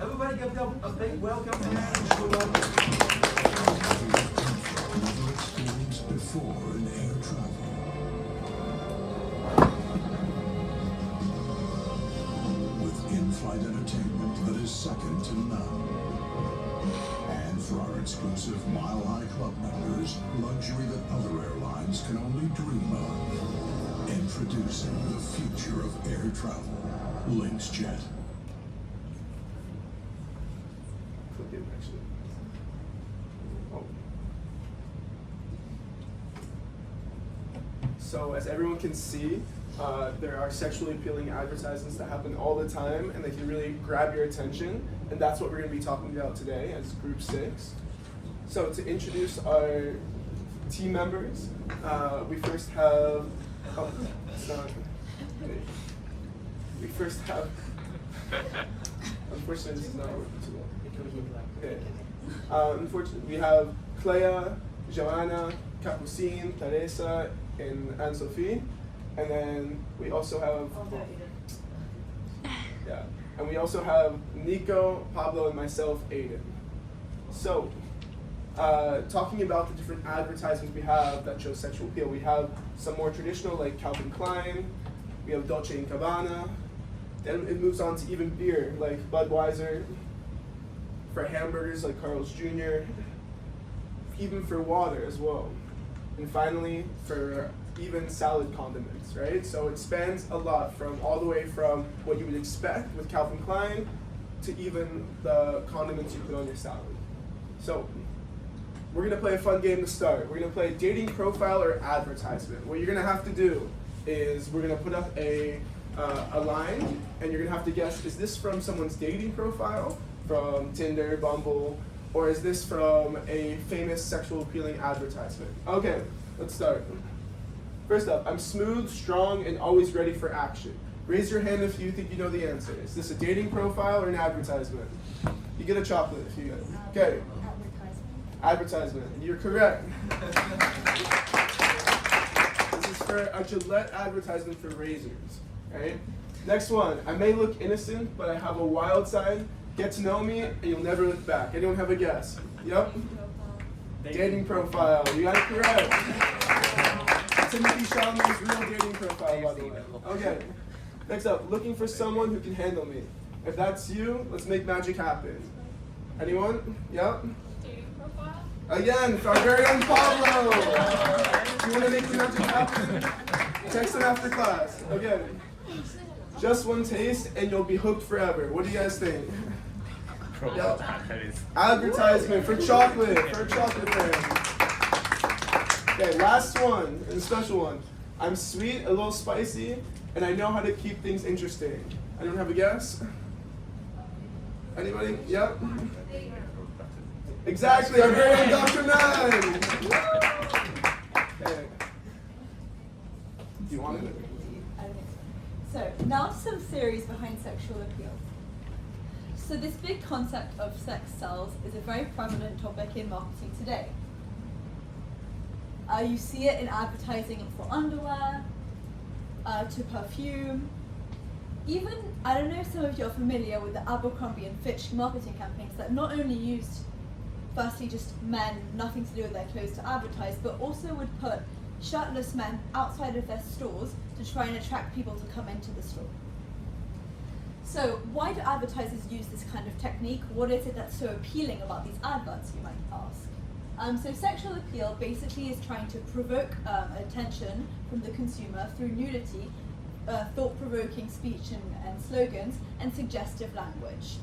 Everybody give them a big welcome and Never experienced before in air travel. With in-flight entertainment that is second to none. And for our exclusive Mile High Club members, luxury that other airlines can only dream of. Introducing the future of air travel, Lynx Jet. So as everyone can see, there are sexually appealing advertisements that happen all the time, and they can really grab your attention, and that's what we're going to be talking about today as Group 6. So to introduce our team members, we first have, unfortunately this is not working too well. Okay. Unfortunately, we have Clea, Joanna, Capucine, Teresa, and Anne-Sophie, and then we also have Nico, Pablo, and myself, Aiden. So, talking about the different advertisements we have that show sexual appeal, we have some more traditional like Calvin Klein, we have Dolce & Gabbana, then it moves on to even beer like Budweiser, for hamburgers like Carl's Jr., even for water as well. And finally, for even salad condiments, right? So it spans a lot from all the way from what you would expect with Calvin Klein to even the condiments you put on your salad. So we're gonna play a fun game to start. We're gonna play dating profile or advertisement. What you're gonna have to do is we're gonna put up a line, and you're gonna have to guess, is this from someone's dating profile, from Tinder, Bumble, or is this from a famous sexual appealing advertisement? Okay, let's start. First up, I'm smooth, strong, and always ready for action. Raise your hand if you think you know the answer. Is this a dating profile or an advertisement? You get a chocolate if you get it. Okay. Advertisement. You're correct. This is for a Gillette advertisement for razors. Right? Next one. I may look innocent, but I have a wild side. Get to know me, and you'll never look back. Anyone have a guess? Yep. Dating profile. You got it correct. Timothy Chalamet's real dating profile, by the way. Okay. Next up, looking for someone who can handle me. If that's you, let's make magic happen. Anyone? Yep. Dating profile? Again, our very own Pablo. You want to make the magic happen? Text him after class. Okay. Just one taste, and you'll be hooked forever. What do you guys think? Yep. Advertisement for chocolate, for a chocolate brand. Okay, last one, and a special one. I'm sweet, a little spicy, and I know how to keep things interesting. Anyone have a guess? Anybody? Yep. Exactly, our very own Dr. Nine. Okay. Do you want it? So, now to some theories behind sexual appeal. So this big concept of sex sells is a very prevalent topic in marketing today. You see it in advertising for underwear, to perfume. Even, I don't know if some of you are familiar with the Abercrombie and Fitch marketing campaigns that not only used, firstly, just men, nothing to do with their clothes to advertise, but also would put shirtless men outside of their stores to try and attract people to come into the store. So why do advertisers use this kind of technique? What is it that's so appealing about these adverts, you might ask? So sexual appeal basically is trying to provoke attention from the consumer through nudity, thought-provoking speech and slogans, and suggestive language.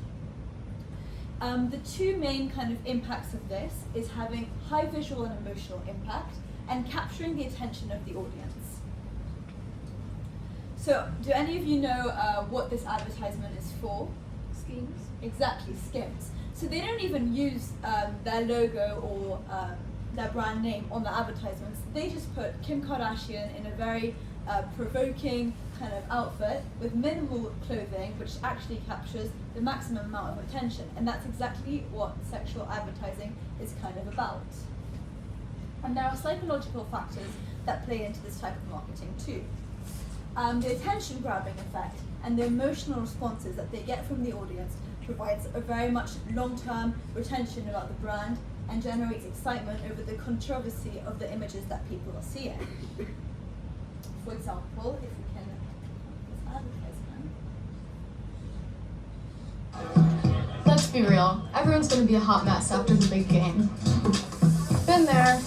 The two main kind of impacts of this is having high visual and emotional impact and capturing the attention of the audience. So, do any of you know what this advertisement is for? Schemes? Exactly, Skims. So they don't even use their logo or their brand name on the advertisements. They just put Kim Kardashian in a very provoking kind of outfit with minimal clothing, which actually captures the maximum amount of attention. And that's exactly what sexual advertising is kind of about. And there are psychological factors that play into this type of marketing too. The attention grabbing effect and the emotional responses that they get from the audience provides a very much long-term retention about the brand and generates excitement over the controversy of the images that people are seeing. For example, if we can this advertisement. Let's be real, everyone's gonna be a hot mess after the big game. Been there,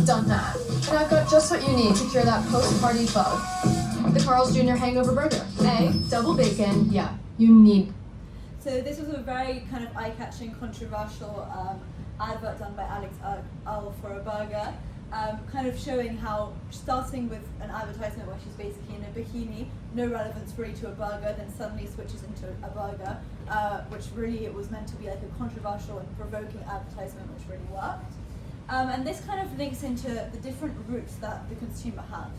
done that. And I've got just what you need to cure that post-party bug. The Carl's Jr. Hangover Burger. Double bacon, yeah, you need. So this was a very kind of eye-catching, controversial advert done by Alex Earl for a burger, kind of showing how, starting with an advertisement where she's basically in a bikini, no relevance really to a burger, then suddenly switches into a burger, which really it was meant to be like a controversial and provoking advertisement, which really worked. And this kind of links into the different routes that the consumer have.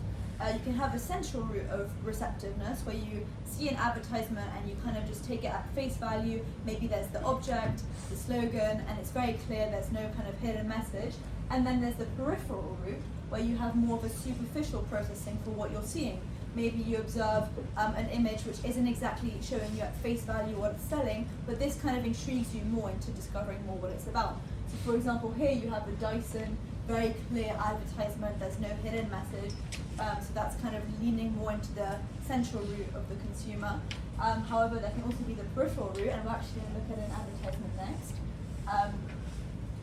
You can have a central route of receptiveness where you see an advertisement and you kind of just take it at face value. Maybe there's the object, the slogan, and it's very clear, there's no kind of hidden message. And then there's the peripheral route where you have more of a superficial processing for what you're seeing. Maybe you observe an image which isn't exactly showing you at face value what it's selling, but this kind of intrigues you more into discovering more what it's about. So for example, here you have the Dyson, very clear advertisement, there's no hidden message, so that's kind of leaning more into the central route of the consumer. However, there can also be the peripheral route, and we're actually going to look at an advertisement next,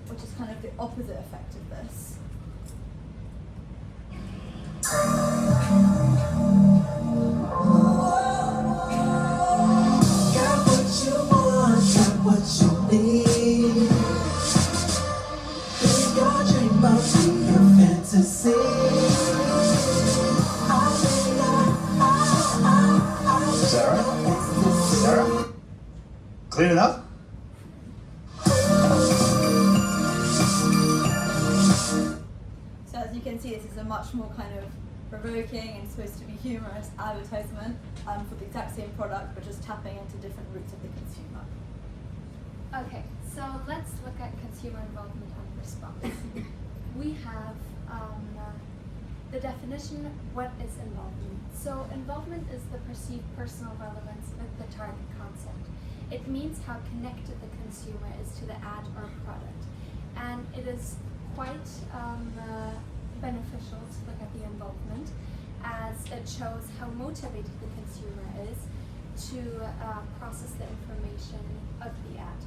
which is kind of the opposite effect of this. Got what you want, got what you need. Think your dream must be your fantasy. Sarah? Sarah? Clean it up? So as you can see, this is a much more kind of provoking and supposed to be humorous advertisement for the exact same product, but just tapping into different routes of the consumer. Okay, so let's look at consumer involvement and response. We have the definition, what is involvement? So involvement is the perceived personal relevance with the target concept. It means how connected the consumer is to the ad or product. And it is quite beneficial to look at the involvement, as it shows how motivated the consumer is to process the information of the ad.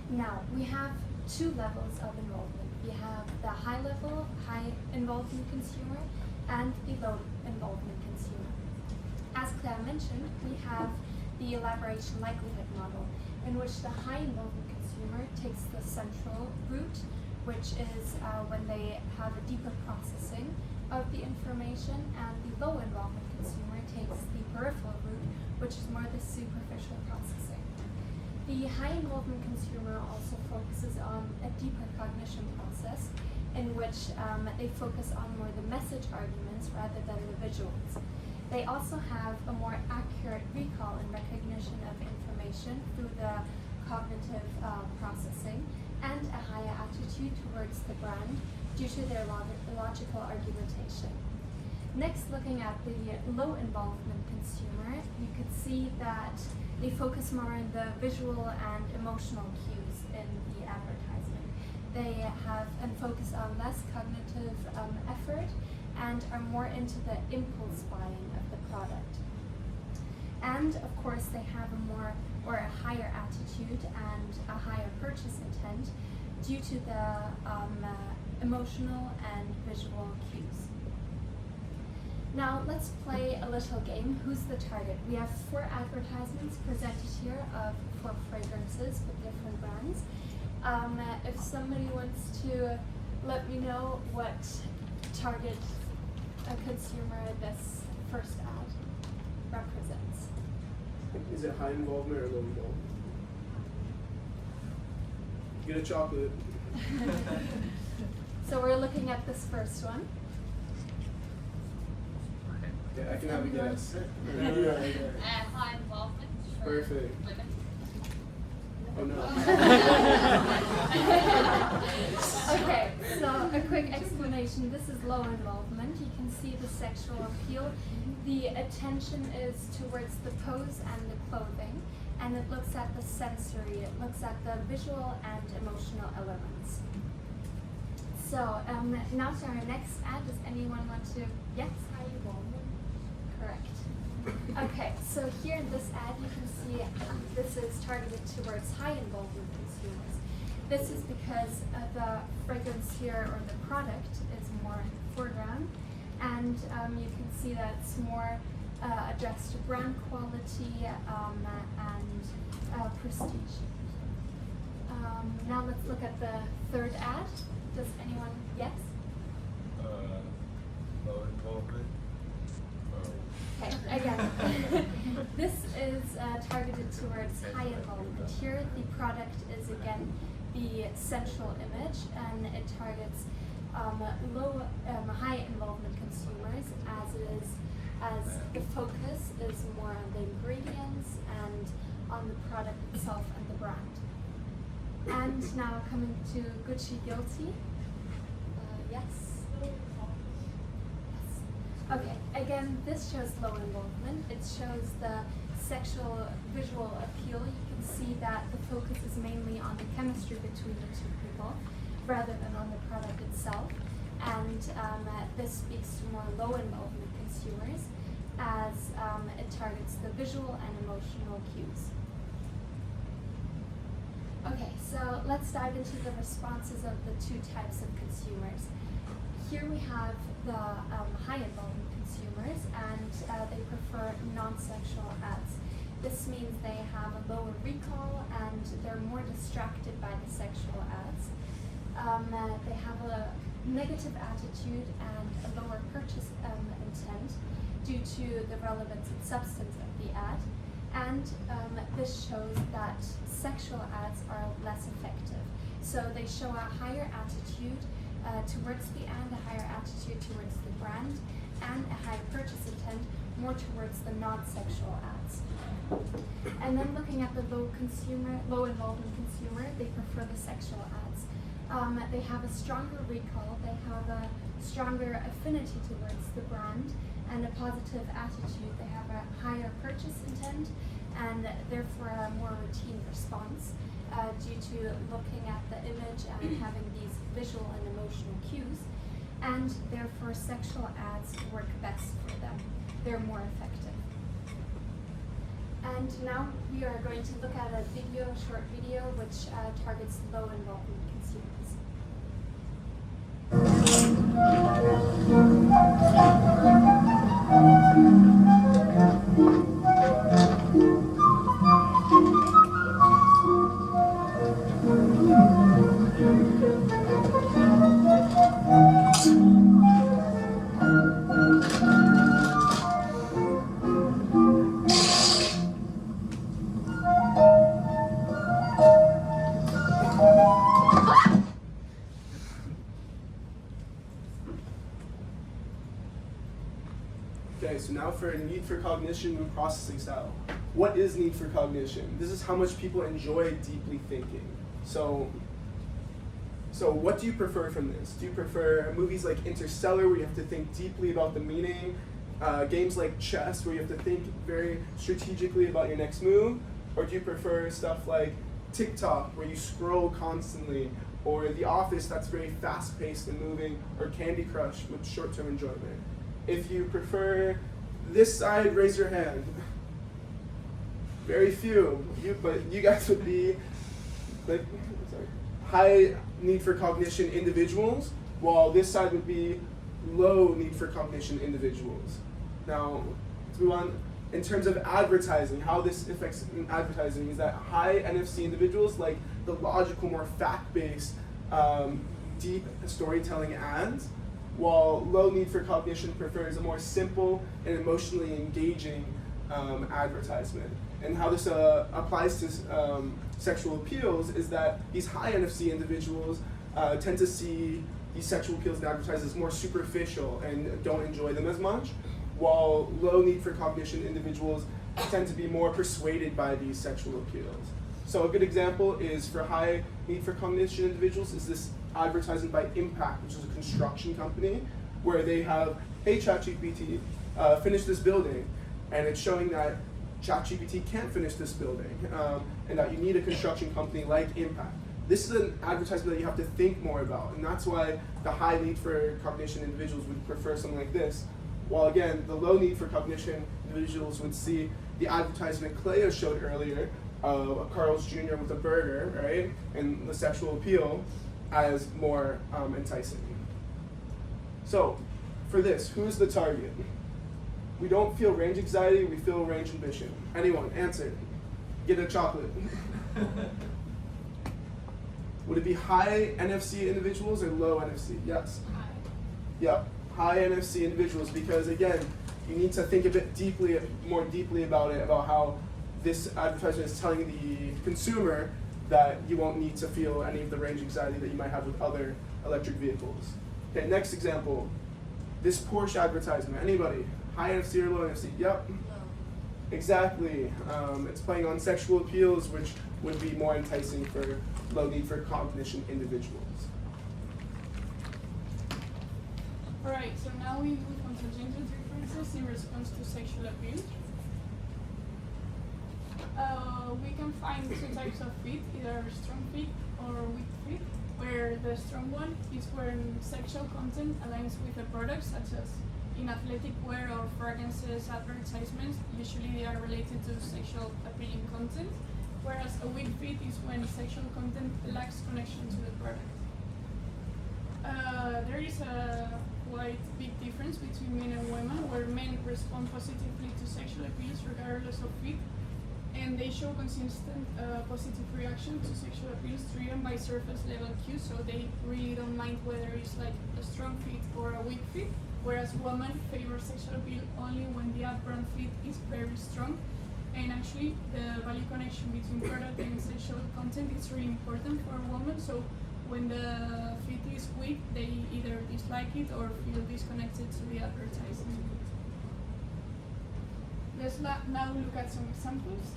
Now, we have two levels of involvement. We have the high level, high involvement consumer, and the low involvement consumer. As Claire mentioned, we have the elaboration likelihood model, in which the high involvement consumer takes the central route, which is when they have a deeper processing of the information, and the low involvement consumer takes the peripheral route, which is more the superficial processing. The high involvement consumer also focuses on a deeper cognition process, in which they focus on more the message arguments rather than the visuals. They also have a more accurate recall and recognition of information through the cognitive processing, and a higher attitude towards the brand due to their logical argumentation. Next, looking at the low involvement consumer, you could see that they focus more on the visual and emotional cues in the advertisement. They have and focus on less cognitive effort and are more into the impulse buying of the product. And of course, they have a more or a higher attitude and a higher purchase intent due to the emotional and visual cues. Now let's play a little game. Who's the target? We have 4 advertisements presented here of 4 fragrances with different brands. If somebody wants to let me know what target a consumer this first ad represents. Is it high involvement or low involvement? Get a chocolate. So we're looking at this first one. Yeah, I can have a guess. High involvement. Perfect. Women. Oh no. Okay, so a quick explanation. This is low involvement. You can see the sexual appeal. The attention is towards the pose and the clothing, and it looks at the sensory. It looks at the visual and emotional elements. So now to our next ad. Does anyone want to? Yes. High involvement. Correct. Okay. So here in this ad, you can see this is targeted towards high involvement consumers. This is because the fragrance here, or the product, is more in the foreground, and you can see that it's more addressed to brand quality and prestige. Now let's look at the third ad. Does anyone? Yes? Low involvement. Okay, again, this is targeted towards high involvement. Here, the product is again the central image, and it targets high involvement consumers, as the focus is more on the ingredients and on the product itself and the brand. And now coming to Gucci Guilty. Yes. Okay, again, this shows low involvement. It shows the sexual visual appeal. You can see that the focus is mainly on the chemistry between the two people rather than on the product itself. And this speaks to more low involvement consumers, as it targets the visual and emotional cues. Okay, so let's dive into the responses of the two types of consumers. Here we have the high involvement consumers, and they prefer non-sexual ads. This means they have a lower recall and they're more distracted by the sexual ads. They have a negative attitude and a lower purchase intent due to the relevance and substance of the ad. And this shows that sexual ads are less effective. So they show a higher attitude towards the ad, a higher attitude towards the brand, and a higher purchase intent more towards the non-sexual ads. And then looking at the low involvement consumer, they prefer the sexual ads. They have a stronger recall, they have a stronger affinity towards the brand, and a positive attitude. They have a higher purchase intent, and therefore a more routine response due to looking at the image and having these visual and emotional cues, and therefore sexual ads work best for them. They're more effective. And now we are going to look at a short video, which targets low involvement consumers. Okay, so now for need for cognition and processing style. What is need for cognition? This is how much people enjoy deeply thinking. So what do you prefer from this? Do you prefer movies like Interstellar, where you have to think deeply about the meaning? Games like chess, where you have to think very strategically about your next move? Or do you prefer stuff like TikTok, where you scroll constantly? Or The Office, that's very fast-paced and moving? Or Candy Crush with short-term enjoyment? If you prefer this side, raise your hand. Very few, but you guys would be like high need for cognition individuals, while this side would be low need for cognition individuals. Now, let's move on. In terms of advertising, how this affects advertising is that high NFC individuals like the logical, more fact-based, deep storytelling ads, while low need for cognition prefers a more simple and emotionally engaging advertisement. And how this applies to sexual appeals is that these high NFC individuals tend to see these sexual appeals and advertised as more superficial and don't enjoy them as much, while low need for cognition individuals tend to be more persuaded by these sexual appeals. So a good example is for high need for cognition individuals is this advertisement by Impact, which is a construction company, where they have, hey ChatGPT, finish this building, and it's showing that ChatGPT can't finish this building, and that you need a construction company like Impact. This is an advertisement that you have to think more about, and that's why the high need for cognition individuals would prefer something like this, while again, the low need for cognition individuals would see the advertisement Cleo showed earlier, of a Carl's Jr. with a burger, right, and the sexual appeal as more enticing. So, for this, who's the target? We don't feel range anxiety, we feel range ambition. Anyone, answer. Get a chocolate. Would it be high NFC individuals or low NFC? Yes. High. Yep, high NFC individuals, because again, you need to think a bit more deeply about it, about how this advertisement is telling the consumer that you won't need to feel any of the range anxiety that you might have with other electric vehicles. Okay, next example. This Porsche advertisement. Anybody? High NFC or low NFC? Yep. Low. Exactly. It's playing on sexual appeals, which would be more enticing for low need for cognition individuals. Alright, so now we move on to gender differences in response to sexual abuse. We can find two types of fit, either strong fit or weak fit, where the strong one is when sexual content aligns with the product, such as in athletic wear or fragrances advertisements. Usually they are related to sexual appealing content, whereas a weak fit is when sexual content lacks connection to the product. There is a quite big difference between men and women, where men respond positively to sexual abuse regardless of fit, and they show consistent positive reaction to sexual abuse driven by surface level cues, so they really don't mind whether it's like a strong fit or a weak fit, whereas women favor sexual appeal only when the upfront fit is very strong. And actually, the value connection between product and sexual content is really important for a woman, so when the fit is weak, they either dislike it or feel disconnected to the advertisement. Let's now look at some examples.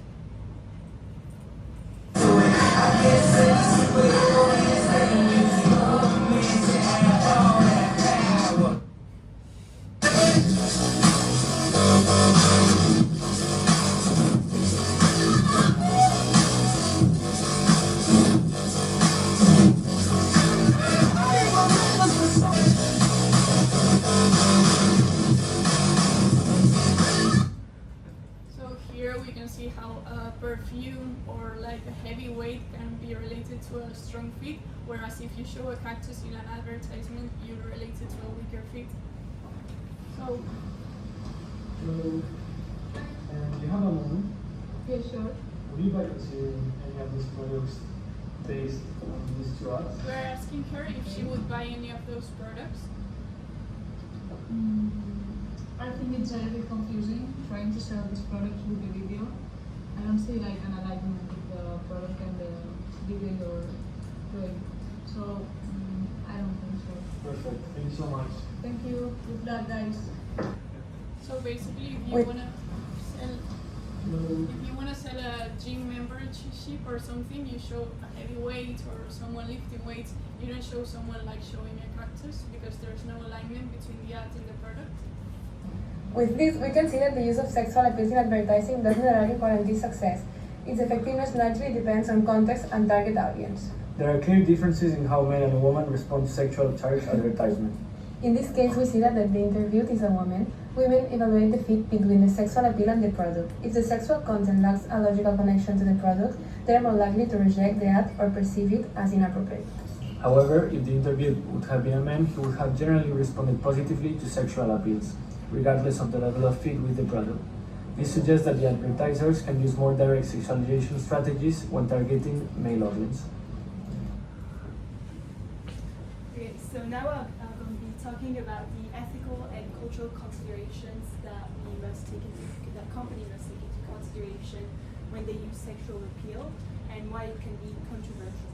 So here we can see how a perfume or like a heavy weight can be related to a strong fit, whereas if you show a cactus in an advertisement, you relate it to a weaker fit. So, Do you have a moment? Yeah, sure. Would you like to any of these products based on these two ads? we're asking her if she would buy any of those products. I think it's a little bit confusing trying to sell this product with the video. I don't see like an alignment with the product and the video you're doing. So I don't think so. Perfect. Thank you so much. Thank you. Good luck, guys. So basically, if you Wait. wanna sell, if you wanna sell a gym membership or something, you show a heavy weight or someone lifting weights. You don't show someone like showing a cactus because there's no alignment between the ad and the product. With this, we can see that the use of sexual appeals in advertising doesn't necessarily guarantee success. Its effectiveness largely depends on context and target audience. There are clear differences in how men and women respond to sexual charged advertisement. In this case, we see that the interviewed is a woman. Women evaluate the fit between the sexual appeal and the product. If the sexual content lacks a logical connection to the product, they are more likely to reject the ad or perceive it as inappropriate. However, if the interviewed would have been a man, he would have generally responded positively to sexual appeals, regardless of the level of fit with the product. This suggests that the advertisers can use more direct sexualization strategies when targeting male audience. Okay, so now I'm going to be talking about the ethical and cultural considerations that company must take into consideration when they use sexual appeal and why it can be controversial.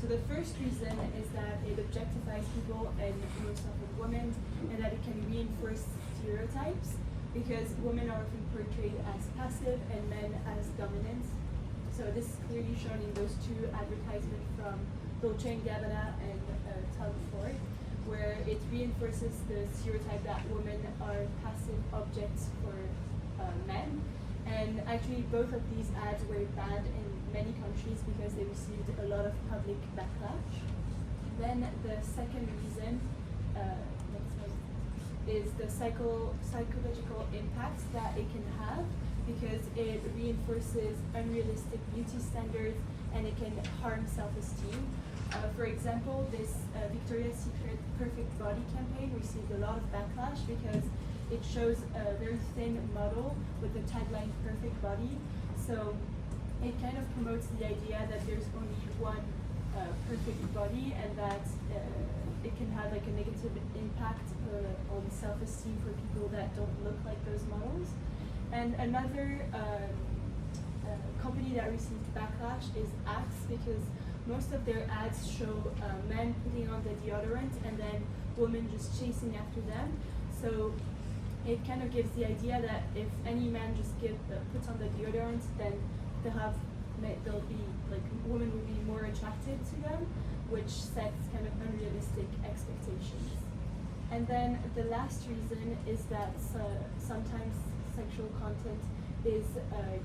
So the first reason is that it objectifies people, and most often women, and that it can reinforce stereotypes because women are often portrayed as passive and men as dominant. So this is clearly shown in those two advertisements from Dolce & Gabbana and Tom Ford, where it reinforces the stereotype that women are passive objects for men. And actually both of these ads were banned in many countries because they received a lot of public backlash. Then the second reason is the psychological impacts that it can have, because it reinforces unrealistic beauty standards and it can harm self-esteem. For example, this Victoria's Secret Perfect Body campaign received a lot of backlash because it shows a very thin model with the tagline "Perfect Body." So it kind of promotes the idea that there's only one perfect body, and that it can have like a negative impact on self-esteem for people that don't look like those models. And another company that received backlash is Axe, because most of their ads show men putting on the deodorant and then women just chasing after them. So it kind of gives the idea that if any man just puts on the deodorant, then they'll be like, women will be more attracted to them, which sets kind of unrealistic expectations. And then the last reason is that sometimes sexual content is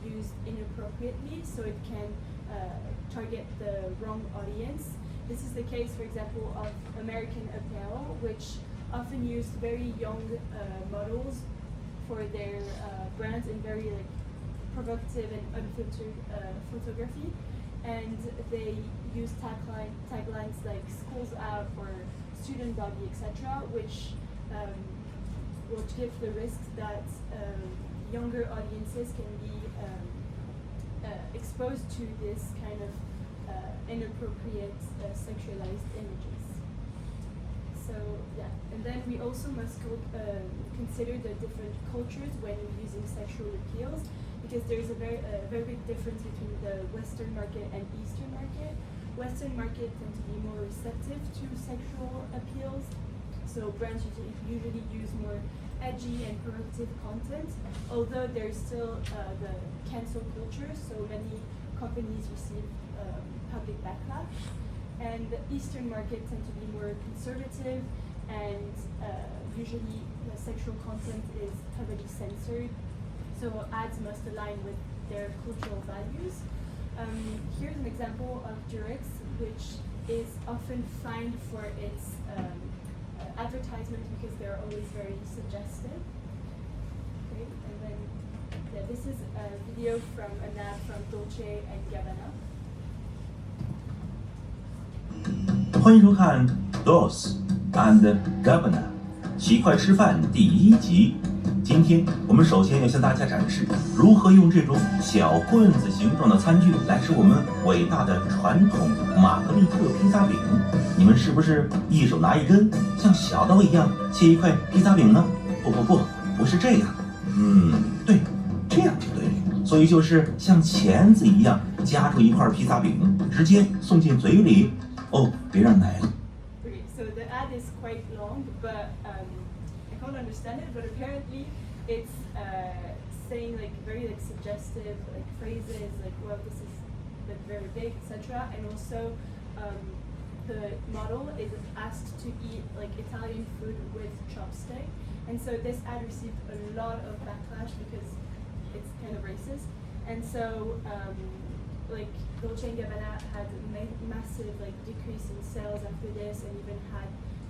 used inappropriately, so it can target the wrong audience. This is the case, for example, of American Apparel, which often used very young models for their brands in very like provocative and unfiltered photography, and they use taglines like "schools out" or "student body," etc., which will give the risk that younger audiences can be exposed to this kind of inappropriate sexualized images. So yeah, and then we also must consider the different cultures when using sexual appeals, because there's a very big difference between the Western market and Eastern market. Western market tend to be more receptive to sexual appeals, so brands usually use more edgy and provocative content, although there's still the cancel culture, so many companies receive public backlash. And the Eastern market tend to be more conservative, and usually the sexual content is heavily censored, so ads must align with their cultural values. Here's an example of Durex, which is often fined for its advertisement because they're always very suggestive. Okay, and then yeah, this is a video from an ad from Dolce & Gabbana. 欢迎收看 Dolce and Gabbana 奇快吃饭第1集。今天我们首先要向大家展示如何用这种小棍子形状的餐具来吃我们伟大的传统玛格丽特披萨饼。你们是不是一手拿一根，像小刀一样切一块披萨饼呢？不是这样。对，这样就对了。所以就是像钳子一样夹住一块披萨饼，直接送进嘴里。哦，别让奶了。 Okay, so the ad is quite long, but I can't understand it. But apparently, it's saying like very like suggestive like phrases like, "Well, this is like very big," etc. And also, the model is asked to eat like Italian food with chopstick, and so this ad received a lot of backlash because it's kind of racist. And so, like Dolce & Gabbana had a massive like decrease in sales after this, and even had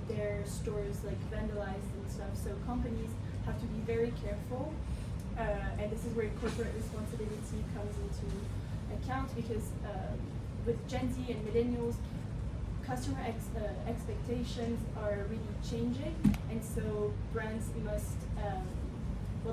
their stores like vandalized and stuff. So companies have to be very careful, and this is where corporate responsibility comes into account, because with Gen Z and millennials, customer expectations are really changing, and so brands must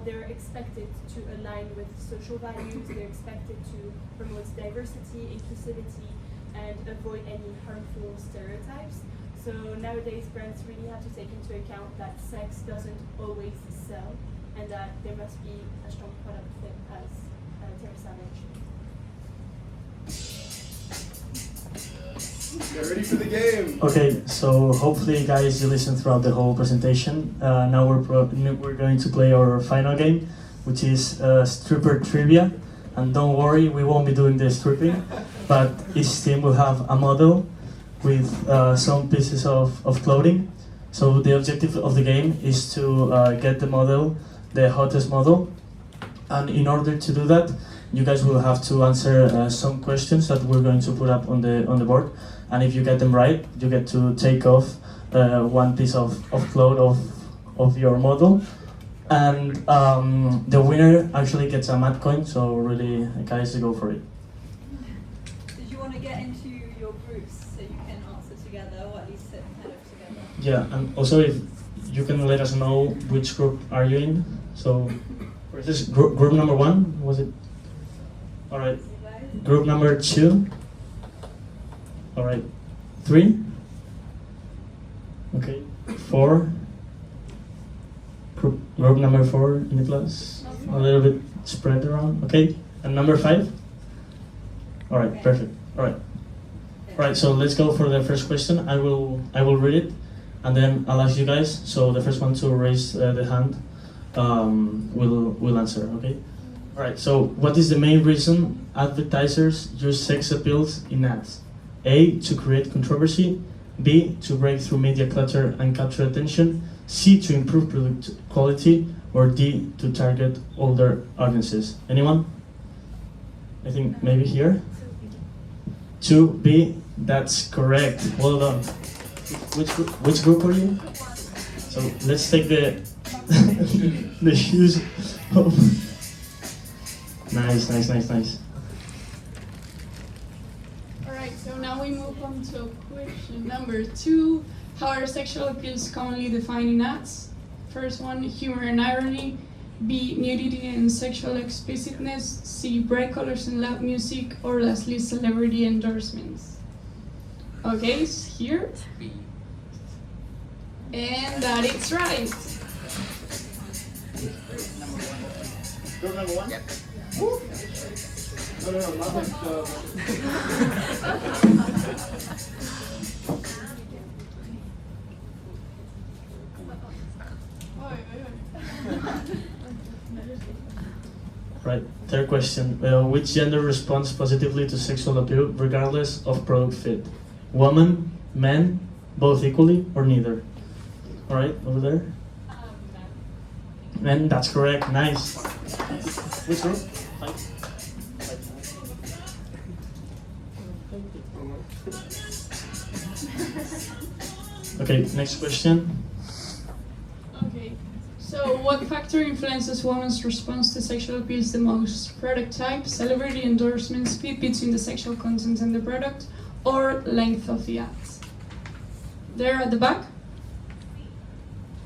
they're expected to align with social values, they're expected to promote diversity, inclusivity, and avoid any harmful stereotypes. So nowadays, brands really have to take into account that sex doesn't always sell, and that there must be a strong product fit, as Teresa mentioned. Get ready for the game! Okay, so hopefully guys you listened throughout the whole presentation. Now we're going to play our final game, which is stripper trivia. And don't worry, we won't be doing the stripping, but each team will have a model with some pieces of clothing. So the objective of the game is to get the model, the hottest model. And in order to do that, you guys will have to answer some questions that we're going to put up on the board. And if you get them right, you get to take off one piece of cloth of your model. And the winner actually gets a mad coin, so really, guys, go for it. Did you want to get into your groups so you can answer together, or at least sit kind of together? Yeah, and also if you can let us know which group are you in. So, is this group number 1? Was it? All right. Group number 2. All right. 3. Okay. 4. Group number 4 in the class. A little bit spread around. Okay. And number 5. All right. Perfect. All right. All right. So let's go for the first question. I will read it, and then I'll ask you guys. So the first one to raise the hand will answer. Okay. All right. So what is the main reason advertisers use sex appeals in ads? A, to create controversy. B, to break through media clutter and capture attention. C, to improve product quality. Or D, to target older audiences. Anyone? I think maybe here. 2B, that's correct. Well done. Which group are you? So let's take the the shoes off. Nice. Alright, so now we move on to question number 2. How are sexual appeals commonly defined in ads? First one, humor and irony. B, nudity and sexual explicitness. C, bright colors and loud music. Or lastly, celebrity endorsements. Okay, so here. And that is right. Group number 1? Yep. Woo. No, not like Right, third question. Which gender responds positively to sexual appeal regardless of product fit? Woman, men, both equally, or neither? Alright, over there. Men, that's correct, nice. Which group? Okay, next question. Okay, so what factor influences women's response to sexual appeals the most? Product type, celebrity endorsements, fit between the sexual content and the product, or length of the ads? There at the back?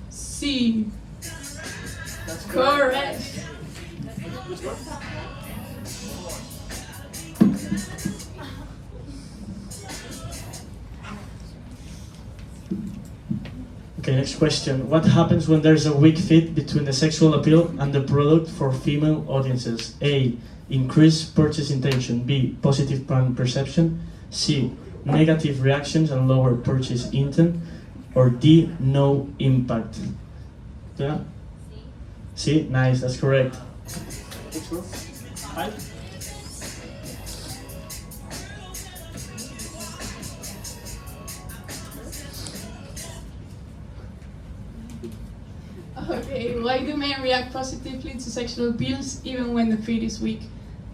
C. That's correct. Okay, next question. What happens when there's a weak fit between the sexual appeal and the product for female audiences? A, increased purchase intention. B, positive brand perception. C, negative reactions and lower purchase intent. Or D, no impact. Yeah? C, nice, that's correct. Which group? 5? Okay, why do men react positively to sexual appeals even when the fit is weak?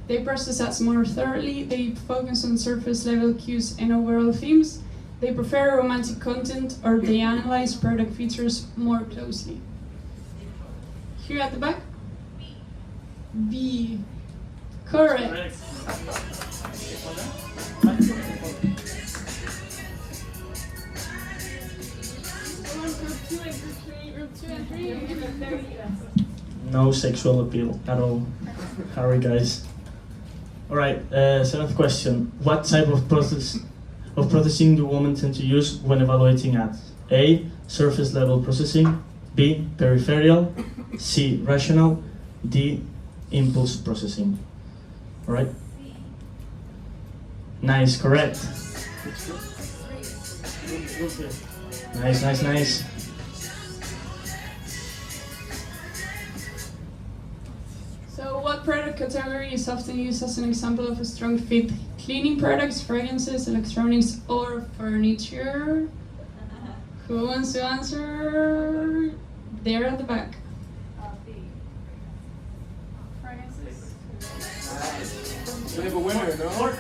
They process ads more thoroughly, they focus on surface level cues and overall themes, they prefer romantic content, or they analyze product features more closely. Here at the back? B. Correct. No sexual appeal at all. Hurry, guys. Alright, seventh question. What type of processing do women tend to use when evaluating ads? A, surface level processing. B, peripheral. C, rational. D, impulse processing. Alright? Nice, correct. Nice. So what product category is often used as an example of a strong fit. Cleaning products, fragrances, electronics, or furniture. Who wants to answer? There at the back. Fragrances. We have a winner, no?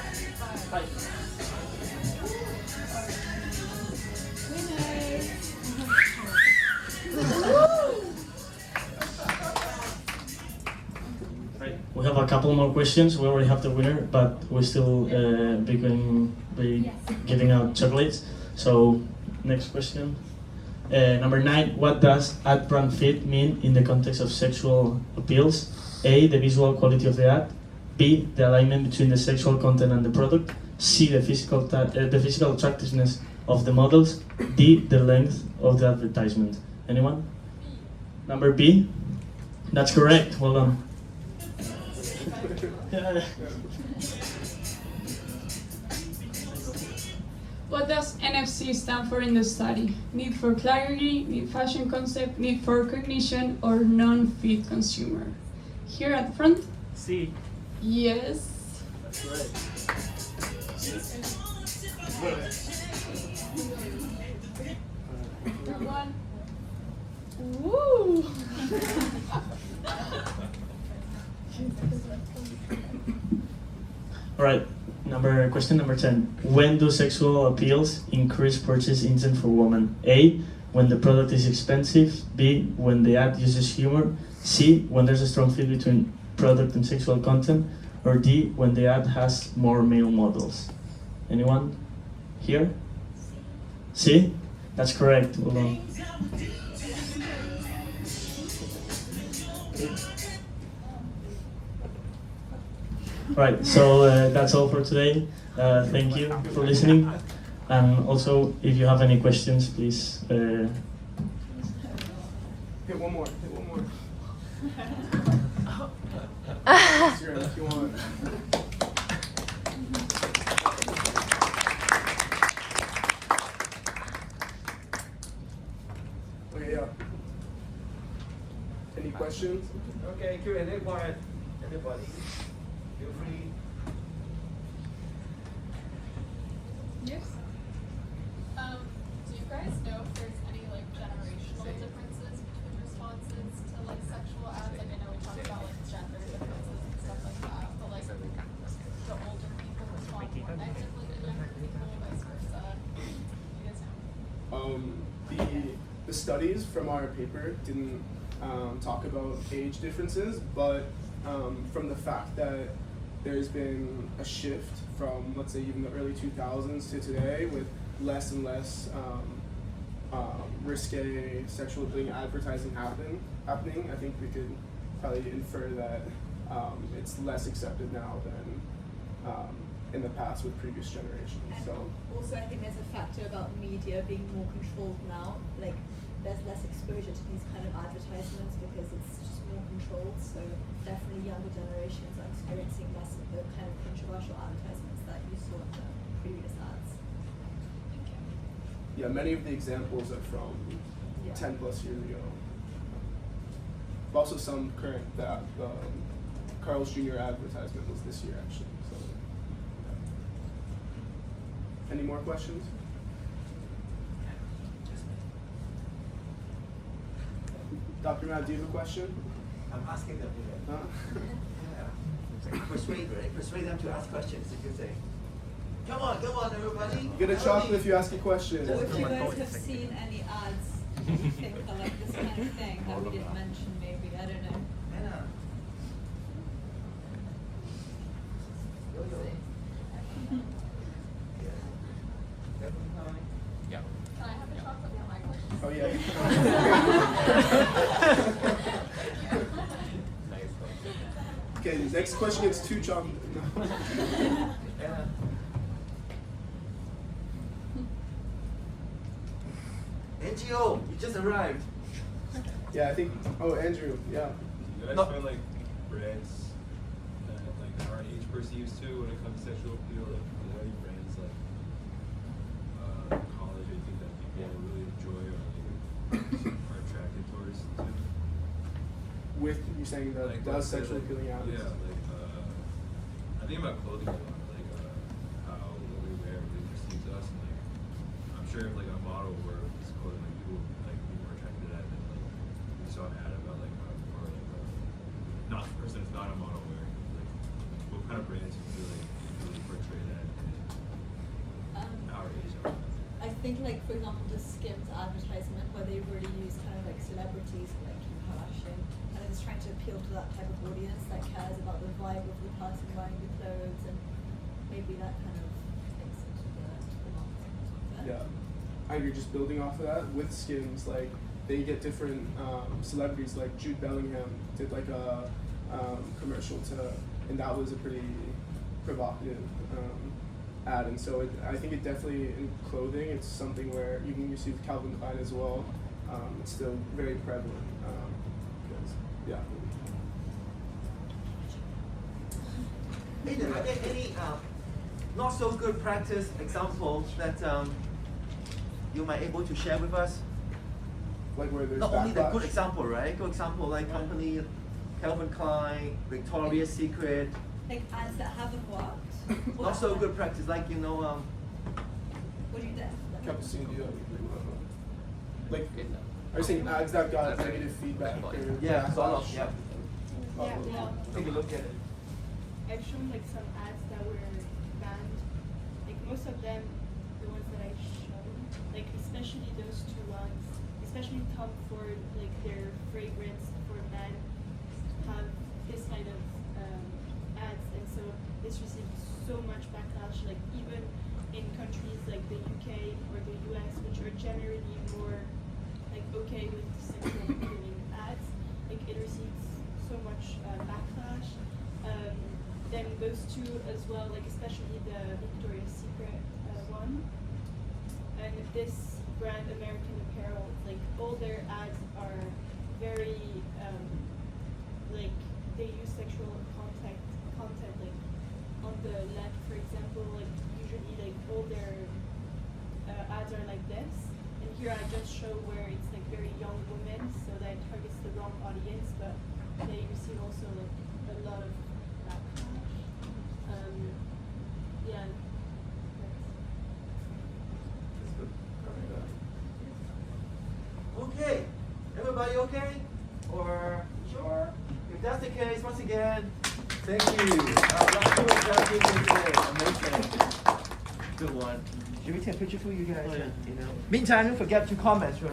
We have a couple more questions. We already have the winner, but we're still be giving out chocolates. So, next question. Number 9. What does ad brand fit mean in the context of sexual appeals? A. The visual quality of the ad. B. The alignment between the sexual content and the product. C. The physical attractiveness of the models. D. The length of the advertisement. Anyone? Number B. That's correct. Well done. What does NFC stand for in the study? Need for clarity, need fashion concept, need for cognition, or non-fit consumer? Here at the front? C. Yes. That's right. One. Woo! All right. Question number 10. When do sexual appeals increase purchase intent for women? A. When the product is expensive. B. When the ad uses humor. C. When there's a strong fit between product and sexual content. Or D. When the ad has more male models. Anyone here? C. That's correct. Well done. Right, so that's all for today. Thank you for listening. And also, if you have any questions, please. Hit one more. If you want. Okay, yeah. Any questions? Okay, Q&A part. Anybody? Feel free. Yes. Do you guys know if there's any like generational differences between responses to like sexual ads? Like I know we talked about like gender differences and stuff like that, but like the older people respond more negatively to younger people, vice versa. You guys know? The studies from our paper didn't talk about age differences, but from the fact that there's been a shift from, let's say, even the early 2000s to today, with less and less risque sexual appealing advertising happening, I think we could probably infer that it's less accepted now than in the past with previous generations. And so also, I think there's a factor about media being more controlled now. Like, there's less exposure to these kind of advertisements because it's just more controlled. So definitely younger generations are experiencing less of the kind of controversial advertisements that you saw in the previous ads. yeah, many of the examples are from 10 plus years ago. But also some current, that Carl's Jr. advertisement was this year actually. So, any more questions? Dr. Matt, do you have a question? I'm asking them. Huh? Yeah. Persuade them to ask questions. You can say, come on, everybody. You get a chocolate if you ask a question. Or if you guys have seen any ads that you think are like this kind of thing that we didn't mention, maybe, I don't know. Anna. Can I have a chocolate for my question? Oh yeah. Okay, next question gets 2 chocolate. NGO, you just arrived. Yeah, I think. Oh, Andrew. Yeah. You guys find like brands that like our age perceives to when it comes to sexual appeal? Like, are there any brands like college? I think that people really enjoy or like, are attracted towards too. With you saying that Like, does let's say, sexually like, appealing ads. Yeah, like think about clothing a lot, like how what we wear really perceives us, and like I'm sure if like a model wore this clothing, like people would like be more attracted to that than like we saw an ad about like or like not the person that's not a model wearing. Like what kind of brands you feel like really portray that in our age? I think, like, for example, the Skims advertisement where they really use kind of like celebrities like Kim Kardashian, and it's trying to appeal to that type of audience that cares about the vibe of the person wearing the clothes, and maybe that kind of takes into the marketing. Yeah, and you're just building off of that with Skims. Like they get different celebrities, like Jude Bellingham did like a commercial and that was a pretty provocative ad, and so I think it definitely in clothing it's something where even you see with Calvin Klein as well, it's still very prevalent. Because, yeah. Hey, are there any not so good practice examples that you might able to share with us? Like where there's not only the backlash. good example, right? Good example like company Calvin Klein, Victoria's Secret. Like ads that haven't worked. Not so good practice, like What do you do? Cappuccino. Like, are you saying ads that got negative feedback? Or yeah, sort of, backlash? yeah. Yeah. Take a look at it. I've shown like some ads that were banned. Like most of them, the ones that I showed, like especially those two ones, especially Tom Ford, like their fragrance for men have this kind of ads, and so this received so much backlash. Like even in countries like the UK or the US, which are generally more like okay with sexual appealing ads, like it receives so much backlash. Then those two as well, like especially the Victoria's Secret one, and this brand American Apparel, like all their ads are very like they use sexual content like on the left, for example, like usually like all their ads are like this, and here I just show where it's like very young women, so that it targets the wrong audience, but they receive also like a lot of backlash. Yeah. Okay, everybody okay? Or sure? If that's the case, once again, thank you. Amazing. Good one. Should we take a picture for you guys? Oh, yeah. You know. Meantime, don't forget to comment. Right?